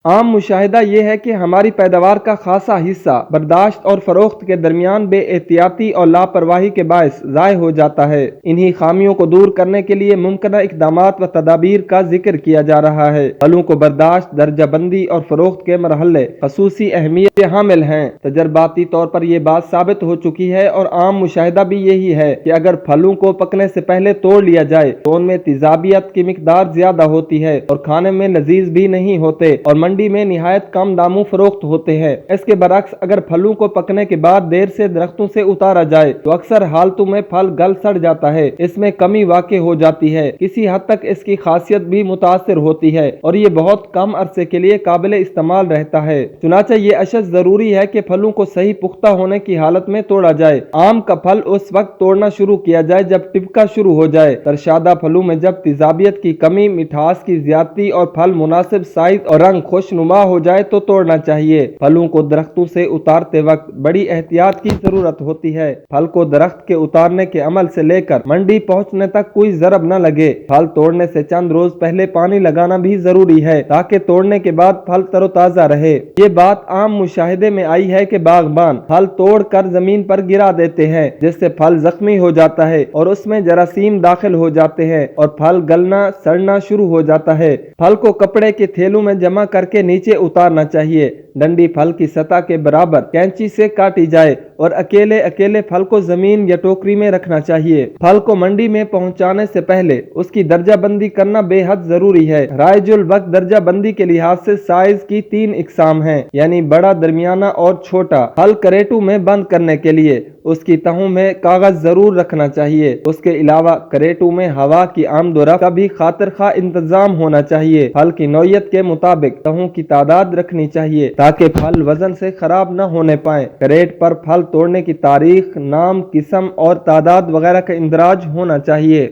عام مشاہدہ یہ ہے کہ ہماری پیداوار کا خاصا حصہ برداشت اور فروخت کے درمیان بے احتیاطی اور لاپرواہی کے باعث ضائع ہو جاتا ہے۔ انہی خامیوں کو دور کرنے کے لیے ممکنہ اقدامات و تدابیر کا ذکر کیا جا رہا ہے۔ پھلوں کو برداشت، درجہ بندی اور فروخت کے مرحلے خصوصی اہمیت کے حامل ہیں۔ تجرباتی طور پر یہ بات ثابت ہو چکی ہے اور عام مشاہدہ بھی یہی ہے کہ اگر پھلوں کو پکنے سے پہلے توڑ لیا جائے تو ان میں تیزابیت کی مقدار زیادہ ہوتی ہے اور کھانے میں لذیذ بھی نہیں ہوتے اور منڈی میں نہایت کم داموں فروخت ہوتے ہیں۔ اس کے برعکس اگر پھلوں کو پکنے کے بعد دیر سے درختوں سے اتارا جائے تو اکثر حالتوں میں پھل گل سڑ جاتا ہے، اس میں کمی واقع ہو جاتی ہے، کسی حد تک اس کی خاصیت بھی متاثر ہوتی ہے اور یہ بہت کم عرصے کے لیے قابل استعمال رہتا ہے۔ چنانچہ یہ اشد ضروری ہے کہ پھلوں کو صحیح پختہ ہونے کی حالت میں توڑا جائے۔ آم کا پھل اس وقت توڑنا شروع کیا جائے جب ٹپکا شروع ہو جائے۔ ترشادہ پھلوں میں جب تیزابیت کی کمی، مٹھاس کی زیادتی اور پھل مناسب سائز اور رنگ خوش نما ہو جائے تو توڑنا چاہیے۔ پھلوں کو درختوں سے اتارتے وقت بڑی احتیاط کی ضرورت ہوتی ہے۔ پھل کو درخت کے اتارنے کے عمل سے لے کر منڈی پہنچنے تک کوئی ضرب نہ لگے۔ پھل توڑنے سے چند روز پہلے پانی لگانا بھی ضروری ہے تاکہ توڑنے کے بعد پھل تر و تازہ رہے۔ یہ بات عام مشاہدے میں آئی ہے کہ باغبان پھل توڑ کر زمین پر گرا دیتے ہیں جس سے پھل زخمی ہو جاتا ہے اور اس میں جراثیم داخل ہو جاتے ہیں اور پھل گلنا سڑنا شروع ہو جاتا ہے۔ پھل کو کپڑے کے تھیلوں میں جمع کر کے نیچے اتارنا چاہیے۔ ڈنڈی پھل کی سطح کے برابر کینچی سے کاٹی جائے اور اکیلے اکیلے پھل کو زمین یا ٹوکری میں رکھنا چاہیے۔ پھل کو منڈی میں پہنچانے سے پہلے اس کی درجہ بندی کرنا بے حد ضروری ہے۔ رائج الوقت درجہ بندی کے لحاظ سے سائز کی 3 اقسام ہیں، یعنی بڑا، درمیانہ اور چھوٹا۔ پھل کریٹوں میں بند کرنے کے لیے اس کی تہوں میں کاغذ ضرور رکھنا چاہیے۔ اس کے علاوہ کریٹوں میں ہوا کی آمد و رفت کا بھی خاطر خواہ انتظام ہونا چاہیے۔ پھل کی نوعیت کے مطابق تہوں کی تعداد رکھنی چاہیے تاکہ پھل وزن سے خراب نہ ہونے پائیں۔ کریٹ پر پھل توڑنے کی تاریخ، نام، قسم اور تعداد وغیرہ کا اندراج ہونا چاہیے۔